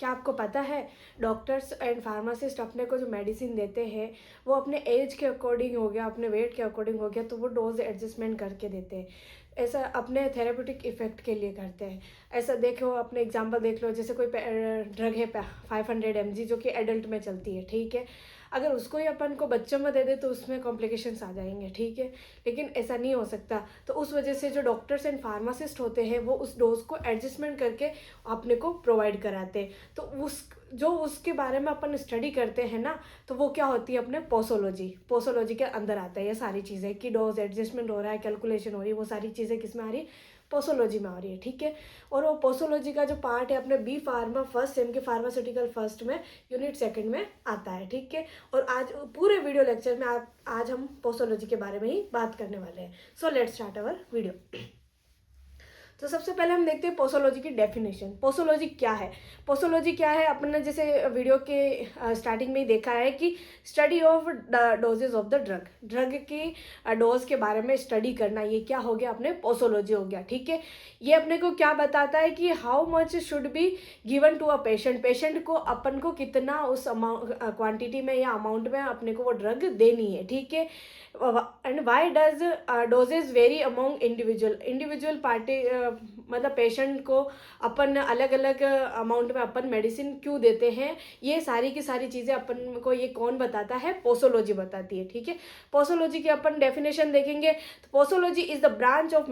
क्या आपको पता है डॉक्टर्स एंड फार्मासिस्ट अपने को जो मेडिसिन देते हैं वो अपने एज के अकॉर्डिंग हो गया, अपने वेट के अकॉर्डिंग हो गया, तो वो डोज एडजस्टमेंट करके देते हैं। ऐसा अपने थेरेपेटिक इफेक्ट के लिए करते हैं। ऐसा देखो, अपने एग्जांपल देख लो, जैसे कोई ड्रग है 500 mg जो कि एडल्ट में चलती है, ठीक है। अगर उसको ही अपन को बच्चों में दे दे तो उसमें कॉम्प्लिकेशंस आ जाएंगे, ठीक है। लेकिन ऐसा नहीं हो सकता, तो उस वजह से जो डॉक्टर्स एंड फार्मासिस्ट होते हैं वो उस डोज को एडजस्टमेंट करके अपने को प्रोवाइड कराते हैं। तो उसके बारे में अपन स्टडी करते हैं ना, तो वो क्या होती है अपने पोसोलॉजी के अंदर आता है ये सारी चीज़ें, कि डोज एडजस्टमेंट हो रहा है, कैलकुलेशन हो रही है, वो सारी चीज़ें किस में आ रही है, पोसोलॉजी में आ रही है, ठीक है। और वो पोसोलॉजी का जो पार्ट है अपने बी फार्मा फर्स्ट सेम के फार्मास्यूटिकल फर्स्ट में यूनिट सेकंड में आता है, ठीक है। और आज पूरे वीडियो लेक्चर में आज हम पोसोलॉजी के बारे में ही बात करने वाले हैं। So let's start our video. तो सबसे पहले हम देखते हैं पोसोलॉजी की डेफिनेशन। पोसोलॉजी क्या है? पोसोलॉजी क्या है, अपन ने जैसे वीडियो के स्टार्टिंग में ही देखा है कि study of dosages of the drug की डोज के बारे में स्टडी करना, ये क्या हो गया अपने पोसोलॉजी हो गया, ठीक है। ये अपने को क्या बताता है कि how much should be given to a patient को अपन को कितना उस क्वांटिटी में या अमाउंट में अपने को वो ड्रग देनी है, ठीक है। And why does dosages vary among individual party, मतलब पेशेंट को अपन अलग अलग अमाउंट में अपन मेडिसिन क्यों देते हैं, ये सारी की सारी चीज़ें अपन को ये कौन बताता है? पोसोलॉजी बताती है, ठीक है। पोसोलॉजी की अपन डेफिनेशन देखेंगे तो posology is the branch of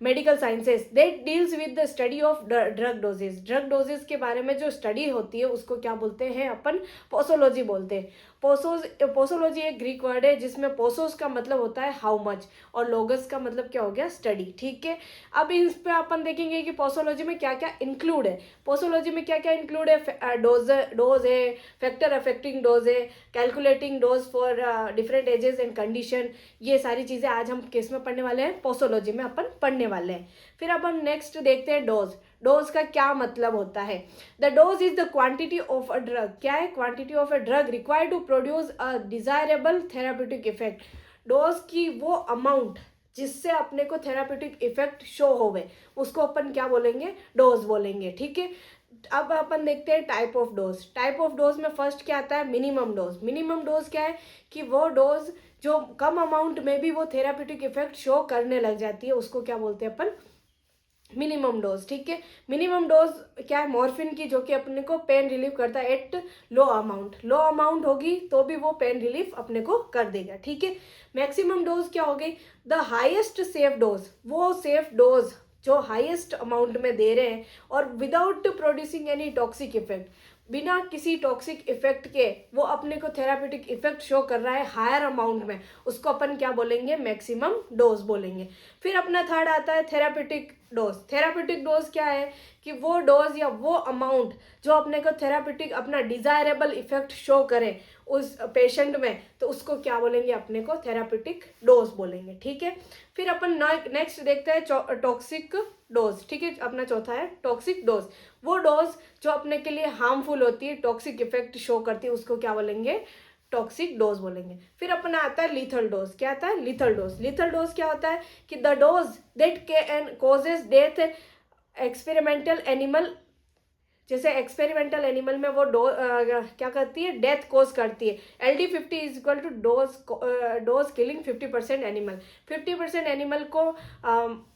medical sciences that deals with the study of drug dosages के बारे में जो स्टडी होती है उसको क्या बोलते हैं अपन? पोसोलॉजी बोलते हैं। पोसोलॉजी एक ग्रीक वर्ड है जिसमें पोसोस का मतलब होता है हाउ मच और लोगस का मतलब क्या हो गया? स्टडी, ठीक है। अब इस पे अपन देखेंगे कि पोसोलॉजी में क्या क्या इंक्लूड है। पोसोलॉजी में क्या क्या इंक्लूड है? डोज है, फैक्टर अफेक्टिंग डोज है, calculating dose for different ages and condition, ये सारी चीज़ें आज हम किस में पढ़ने वाले हैं? पोसोलॉजी में अपन पढ़ने वाले हैं। फिर अपन नेक्स्ट देखते हैं डोज का क्या मतलब होता है। The dose is the quantity of a drug, क्या है? Quantity of a drug required to produce a desirable therapeutic effect. Dose की वो अमाउंट जिससे अपने को थेराप्यूटिक इफेक्ट शो होवे उसको अपन क्या बोलेंगे? डोज बोलेंगे, ठीक है। अब अपन देखते हैं टाइप ऑफ डोज में फर्स्ट क्या आता है? मिनिमम डोज क्या है कि वो डोज जो कम अमाउंट में भी वो थेराप्यूटिक इफेक्ट शो करने लग जाती है, उसको क्या बोलते हैं अपन? मिनिमम डोज, ठीक है। मिनिमम डोज क्या है? मॉर्फिन की, जो कि अपने को पेन रिलीफ करता है एट लो अमाउंट होगी तो भी वो पेन रिलीफ अपने को कर देगा, ठीक है। मैक्सिमम डोज क्या हो गई? द हाईएस्ट सेफ डोज, वो सेफ डोज जो हाईएस्ट अमाउंट में दे रहे हैं और without producing any toxic effect, बिना किसी टॉक्सिक इफेक्ट के वो अपने को थेराप्यूटिक इफेक्ट शो कर रहा है हायर अमाउंट में, उसको अपन क्या बोलेंगे? मैक्सिमम डोज बोलेंगे। फिर अपना थर्ड आता है थेराप्यूटिक डोज क्या है कि वो डोज या वो अमाउंट जो अपने को थेराप्यूटिक अपना डिजायरेबल इफेक्ट शो करे उस पेशेंट में, तो उसको क्या बोलेंगे? अपने को थेराप्यूटिक डोज बोलेंगे, ठीक है। फिर अपन नेक्स्ट देखते हैं टॉक्सिक डोज, ठीक है। अपना चौथा है टॉक्सिक डोज, वो डोज जो अपने के लिए हार्मफुल होती है, टॉक्सिक इफेक्ट शो करती है, उसको क्या बोलेंगे? टॉक्सिक डोज बोलेंगे। फिर अपना आता है लीथल डोज, क्या आता है? लीथल डोज क्या होता है कि the dose that can causes death experimental animal, जैसे एक्सपेरिमेंटल एनिमल में वो क्या करती है? डेथ कोज करती है। LD50 is equal to dose killing 50% animal, 50% animal को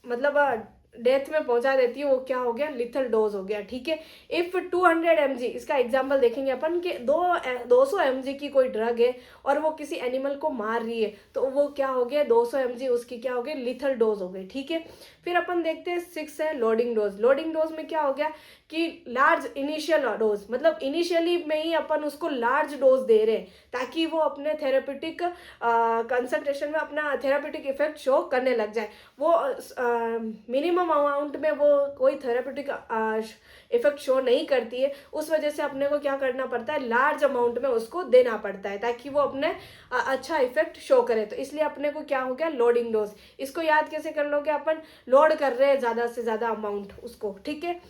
मतलब डेथ में पहुंचा देती है, वो क्या हो गया? लिथल डोज हो गया, ठीक है। इफ 200 mg, इसका एग्जांपल देखेंगे अपन कि 200 mg की कोई ड्रग है और वो किसी एनिमल को मार रही है, तो वो क्या हो गया? 200 mg उसकी क्या हो गई? लिथल डोज हो गई, ठीक है। फिर अपन देखते हैं 6 है लोडिंग डोज में क्या हो गया कि लार्ज इनिशियल डोज, मतलब इनिशियली में ही अपन उसको लार्ज डोज दे रहे हैं ताकि वो अपने थेरेप्यूटिक कंसंट्रेशन में अपना थेरेप्यूटिक इफेक्ट शो करने लग जाए। वो मिनिमम अमाउंट में वो कोई थेरेप्यूटिक इफेक्ट शो नहीं करती है, उस वजह से अपने को क्या करना पड़ता है? लार्ज अमाउंट में उसको देना पड़ता है ताकि वो अपने अच्छा इफेक्ट शो करे। तो इसलिए अपने को क्या हो गया? Loading dose. इसको याद कैसे कर लोगे? अपन लोड कर रहे हैं ज़्यादा से ज़्यादा अमाउंट उसको, ठीक है।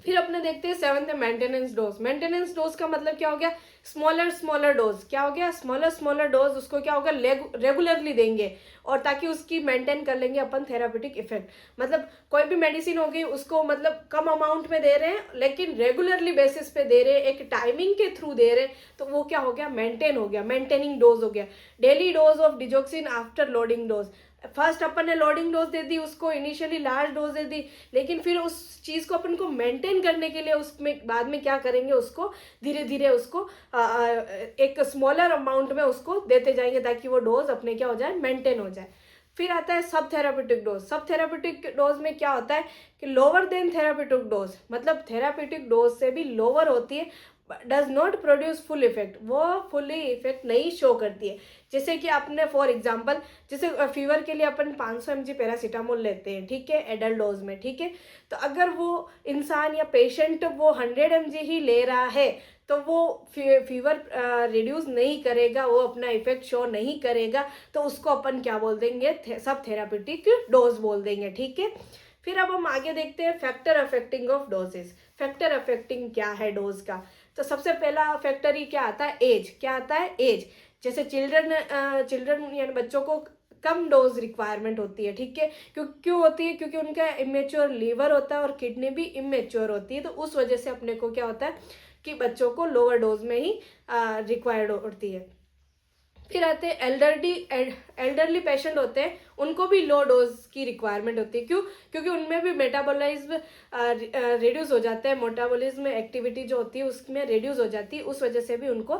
फिर अपने देखते हैं सेवन्थ है मेंटेनेंस डोज। मेंटेनेंस डोज का मतलब क्या हो गया, स्मॉलर डोज। क्या हो गया, स्मॉलर डोज, उसको क्या होगा, रेगुलरली देंगे, और ताकि उसकी मेंटेन कर लेंगे अपन थेराप्यूटिक इफेक्ट। मतलब कोई भी मेडिसिन हो गई उसको मतलब कम अमाउंट में दे रहे हैं लेकिन रेगुलरली बेसिस पे दे रहे हैं, एक टाइमिंग के थ्रू दे रहे हैं, तो वो क्या हो गया, मेंटेन हो गया, मेंटेनिंग डोज हो गया। Daily dose of digoxin after loading dose. First अपन ने लोडिंग डोज दे दी उसको, इनिशियली लार्ज डोज दे दी, लेकिन फिर उस चीज़ को अपन को मेंटेन करने के लिए उसमें बाद में क्या करेंगे, उसको धीरे धीरे उसको एक स्मॉलर अमाउंट में उसको देते जाएंगे ताकि वो डोज अपने क्या हो जाए, मेंटेन हो जाए। फिर आता है सब थेराप्यूटिक डोज। सब थेराप्यूटिक डोज में क्या होता है कि लोअर देन थेराप्यूटिक डोज, मतलब थेराप्यूटिक डोज से भी लोअर होती है, does not produce full effect, वो फुली इफेक्ट नहीं शो करती है। जैसे कि आपने फॉर एग्जांपल, जैसे फीवर के लिए अपन 500 mg पैरासीटामोल लेते हैं, ठीक है, एडल्ट डोज में, ठीक है। तो अगर वो इंसान या पेशेंट वो 100 mg ही ले रहा है तो वो फीवर रिड्यूस नहीं करेगा, वो अपना इफेक्ट शो नहीं करेगा, तो उसको अपन क्या बोल देंगे, सब थेराप्यूटिक डोज बोल देंगे, ठीक है। फिर अब हम आगे देखते हैं factor affecting of doses. Factor affecting क्या है डोज का, तो सबसे पहला फैक्टर ही क्या आता है, एज। क्या आता है, एज। जैसे चिल्ड्रन यानी बच्चों को कम डोज रिक्वायरमेंट होती है, ठीक है। क्यों होती है, क्योंकि उनका इमेच्योर लीवर होता है और किडनी भी इमेच्योर होती है, तो उस वजह से अपने को क्या होता है कि बच्चों को लोअर डोज में ही रिक्वायर्ड होती है। फिर आते हैं एल्डरली पेशेंट होते हैं, उनको भी लो डोज की रिक्वायरमेंट होती है। क्यों, क्योंकि उनमें भी मेटाबॉलिज्म रिड्यूस हो जाता है, मेटाबॉलिज्म एक्टिविटी जो होती है उसमें रिड्यूस हो जाती है, उस वजह से भी उनको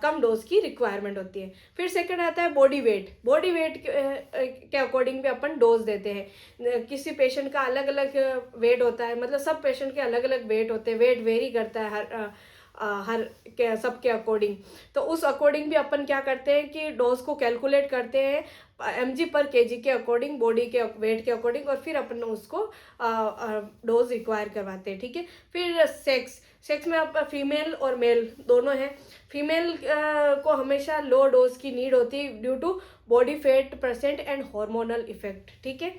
कम डोज की रिक्वायरमेंट होती है। फिर सेकंड आता है बॉडी वेट। बॉडी वेट के अकॉर्डिंग भी अपन डोज देते हैं। किसी पेशेंट का अलग अलग वेट होता है, मतलब सब पेशेंट के अलग अलग वेट होते हैं, वेट वेरी करता है हर के सबके अकॉर्डिंग, तो उस अकॉर्डिंग भी अपन क्या करते हैं कि डोज को कैलकुलेट करते हैं mg पर kg के अकॉर्डिंग, बॉडी के वेट के अकॉर्डिंग, और फिर अपन उसको डोज रिक्वायर करवाते हैं, ठीक है। फिर सेक्स में आप फीमेल और मेल दोनों हैं। फीमेल को हमेशा लो डोज की नीड होती है due to body fat percent and hormonal effect, ठीक है।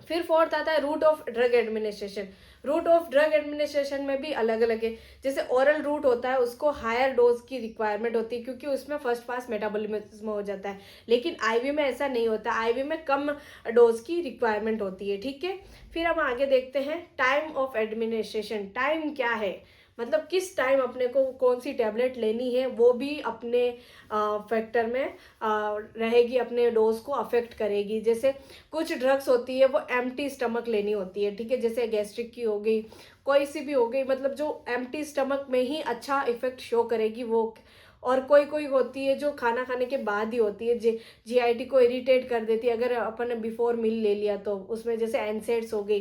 फिर फोर्थ आता है route of drug administration. Route of drug administration में भी अलग अलग है। जैसे ओरल रूट होता है उसको हायर डोज की रिक्वायरमेंट होती है क्योंकि उसमें फर्स्ट पास मेटाबॉलिज्म हो जाता है, लेकिन आईवी में ऐसा नहीं होता, आईवी में कम डोज की रिक्वायरमेंट होती है, ठीक है। फिर हम आगे देखते हैं टाइम ऑफ एडमिनिस्ट्रेशन। टाइम क्या है, मतलब किस टाइम अपने को कौन सी टैबलेट लेनी है, वो भी अपने फैक्टर में रहेगी, अपने डोज को अफेक्ट करेगी। जैसे कुछ ड्रग्स होती है वो एम्प्टी स्टमक लेनी होती है, ठीक है, जैसे गैस्ट्रिक की हो गई, कोई सी भी हो गई, मतलब जो एम्प्टी स्टमक में ही अच्छा इफेक्ट शो करेगी वो। और कोई कोई होती है जो खाना खाने के बाद ही होती है, जीआईटी को इरिटेट कर देती है अगर अपन ने बिफोर मील ले लिया तो, उसमें जैसे एनसेड्स हो गई,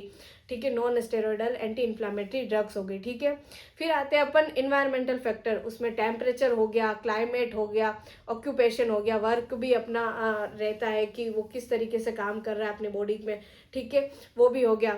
ठीक है, non steroidal anti inflammatory drugs हो गई, ठीक है। फिर आते हैं अपन इन्वायरमेंटल फैक्टर, उसमें टेम्परेचर हो गया, क्लाइमेट हो गया, ऑक्यूपेशन हो गया, वर्क भी अपना रहता है कि वो किस तरीके से काम कर रहा है अपने बॉडी में, ठीक है, वो भी हो गया।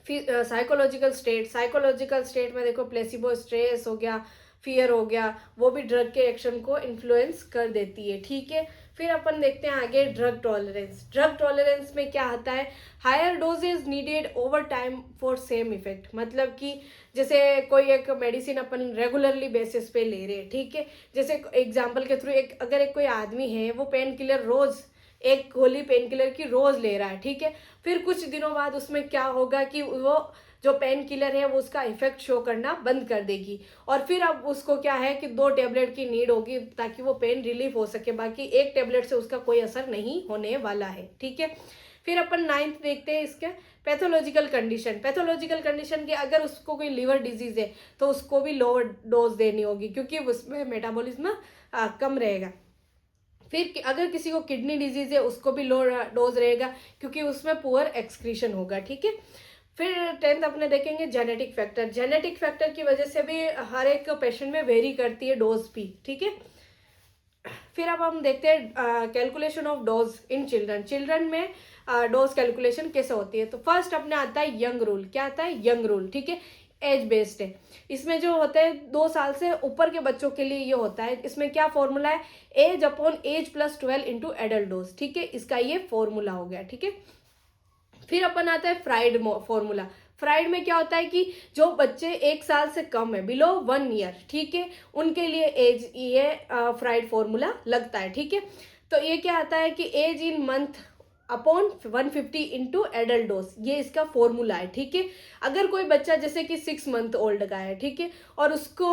फिर साइकोलॉजिकल स्टेट में देखो प्लेसिबो स्ट्रेस हो गया, फियर हो गया, वो भी ड्रग के एक्शन को इन्फ्लुएंस कर देती है, ठीक है। फिर अपन देखते हैं आगे ड्रग टॉलरेंस। ड्रग टॉलरेंस में क्या आता है, higher dosages needed over time for same effect. मतलब कि जैसे कोई एक मेडिसिन अपन रेगुलरली बेसिस पे ले रहे हैं, ठीक है, जैसे एग्जांपल के थ्रू अगर एक कोई आदमी है वो पेन किलर रोज, एक गोली पेन किलर की रोज ले रहा है, ठीक है, फिर कुछ दिनों बाद उसमें क्या होगा कि वो जो पेन किलर है वो उसका इफेक्ट शो करना बंद कर देगी, और फिर अब उसको क्या है कि 2 टैबलेट की नीड होगी ताकि वो पेन रिलीफ हो सके, बाकी एक टैबलेट से उसका कोई असर नहीं होने वाला है, ठीक है। फिर अपन 9th देखते हैं इसके पैथोलॉजिकल कंडीशन की, अगर उसको कोई लिवर डिजीज है तो उसको भी लोअर डोज देनी होगी क्योंकि उसमें मेटाबॉलिज्म कम रहेगा। फिर अगर किसी को किडनी डिजीज है उसको भी लो डोज रहेगा क्योंकि उसमें पुअर एक्सक्रीशन होगा, ठीक है। फिर 10th अपने देखेंगे जेनेटिक फैक्टर की वजह से भी हर एक पेशेंट में वेरी करती है डोज भी, ठीक है। फिर अब हम देखते हैं calculation of dose in children में डोज कैलकुलेशन कैसे होती है। तो फर्स्ट अपने आता है यंग रूल। क्या आता है, यंग रूल, ठीक है, एज बेस्ड है। इसमें जो होता है 2 साल से ऊपर के बच्चों के लिए ये होता है। इसमें क्या फॉर्मूला है, age upon age plus 12 into adult dose, ठीक है, इसका ये फॉर्मूला हो गया, ठीक है। फिर अपन आता है फ्राइड फॉर्मूला। फ्राइड में क्या होता है कि जो बच्चे 1 साल से कम है, बिलो 1 ईयर, ठीक है, उनके लिए एज ये फ्राइड फॉर्मूला लगता है, ठीक है। तो ये क्या आता है कि age in month upon 150 into adult dose, ये इसका फॉर्मूला है, ठीक है। अगर कोई बच्चा जैसे कि 6 मंथ ओल्ड का है, ठीक है, और उसको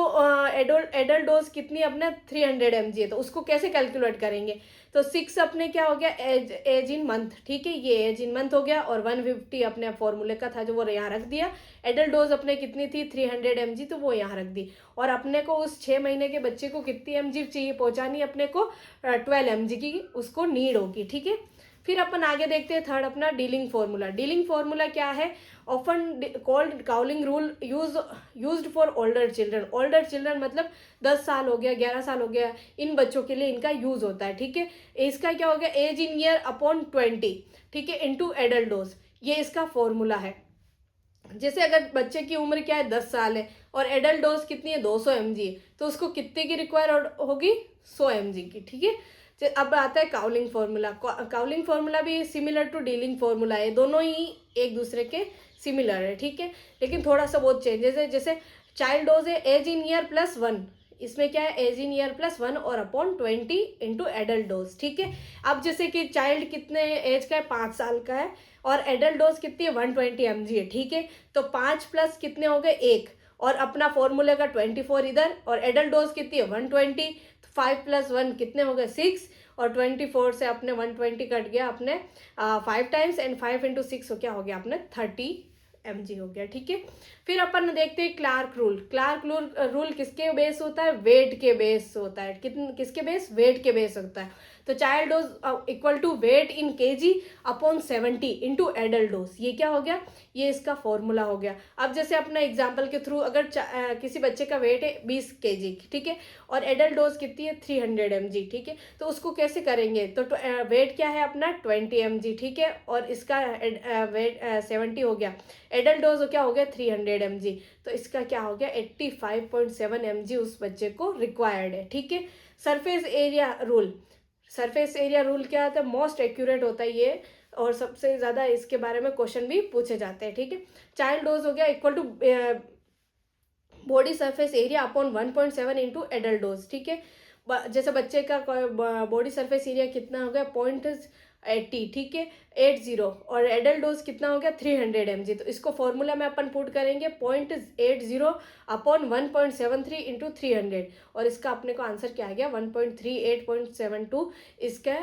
एडल्ट डोज कितनी अपने 300 mg है, तो उसको कैसे कैलकुलेट करेंगे? तो 6 अपने क्या हो गया एज इन मंथ, ठीक है, ये एज इन मंथ हो गया, और 150 अपने फॉर्मूले का था जो वो यहाँ रख दिया। एडल्ट डोज अपने कितनी थी 300 mg, तो वो यहाँ रख दी। और अपने को उस 6 महीने के बच्चे को कितनी mg चाहिए पहुँचानी, अपने को 12 mg की उसको नीड होगी, ठीक है। फिर अपन आगे देखते हैं थर्ड अपना डीलिंग फॉर्मूला। डीलिंग फॉर्मूला क्या है? Often called Cowling rule used for older children. Older children मतलब 10 साल हो गया, 11 साल हो गया, इन बच्चों के लिए इनका यूज होता है, ठीक है। इसका क्या हो गया? एज इन ईयर अपॉन 20, ठीक है, इंटू एडल्ट डोज, ये इसका फॉर्मूला है। जैसे अगर बच्चे की उम्र क्या है 10 साल है और एडल्ट डोज कितनी है 200 mg है, तो उसको कितने की रिक्वायर होगी 100 mg की, ठीक है। अब आता है काउलिंग फॉर्मूला। काउलिंग फॉर्मूला भी सिमिलर टू डीलिंग फॉर्मूला है, दोनों ही एक दूसरे के सिमिलर है, ठीक है, लेकिन थोड़ा सा बहुत चेंजेस है। जैसे चाइल्ड डोज है एज इन ईयर प्लस 1, इसमें क्या है एज इन ईयर प्लस 1 और अपॉन 20 इंटू एडल्ट डोज, ठीक है। अब जैसे कि चाइल्ड कितने एज का है 5 साल का है और एडल्ट डोज कितनी है 120 mg है, ठीक है। तो 5 प्लस कितने हो गए 1, और अपना फॉर्मूले का 24 इधर, और एडल्ट डोज कितनी है 120, 5 + 1 कितने हो गए 6, और 24 से अपने 120 कट गया अपने 5 टाइम्स, एंड 5 × 6 क्या हो गया अपने 30 mg हो गया, ठीक है। फिर अपन देखते हैं क्लार्क रूल। क्लार्क रूल किसके बेस होता है? वेट के बेस होता है। किसके बेस? वेट के बेस होता है। तो child dose equal to weight in kg upon 70 into adult dose, ये क्या हो गया? ये इसका फॉर्मूला हो गया। अब जैसे अपना एग्जाम्पल के थ्रू, अगर किसी बच्चे का वेट है 20 kg, ठीक है, और एडल्ट डोज कितनी है 300 mg, ठीक है, तो उसको कैसे करेंगे? तो वेट क्या है अपना 20 mg, ठीक है, और इसका वेट 70 हो गया, एडल्ट डोज क्या हो गया 300 mg, तो इसका क्या हो गया 85.7 mg उस बच्चे को रिक्वायर्ड है, ठीक है। Surface area rule. Surface area rule क्या होता है? मोस्ट एक्यूरेट होता है ये, और सबसे ज़्यादा इसके बारे में क्वेश्चन भी पूछे जाते हैं, ठीक है। चाइल्ड डोज हो गया equal to body surface area upon 1.7 into adult dose, ठीक है। जैसे बच्चे का बॉडी सरफेस एरिया कितना हो गया 0.80, ठीक है, 80, और एडल्ट डोज कितना हो गया 300 mg, तो इसको फॉर्मूला में अपन पुट करेंगे 0.80 अपॉन 1.73 इंटू 300, और इसका अपने को आंसर क्या आ गया 138.72 इसका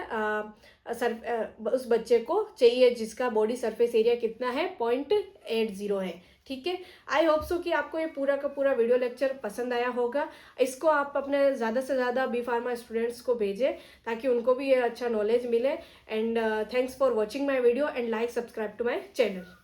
उस बच्चे को चाहिए जिसका बॉडी सरफेस एरिया कितना है 0.80 है, ठीक है। आई होप सो कि आपको ये पूरा का पूरा वीडियो लेक्चर पसंद आया होगा। इसको आप अपने ज़्यादा से ज़्यादा बी फार्मा स्टूडेंट्स को भेजें ताकि उनको भी ये अच्छा नॉलेज मिले। And thanks for watching my video and like subscribe to my channel.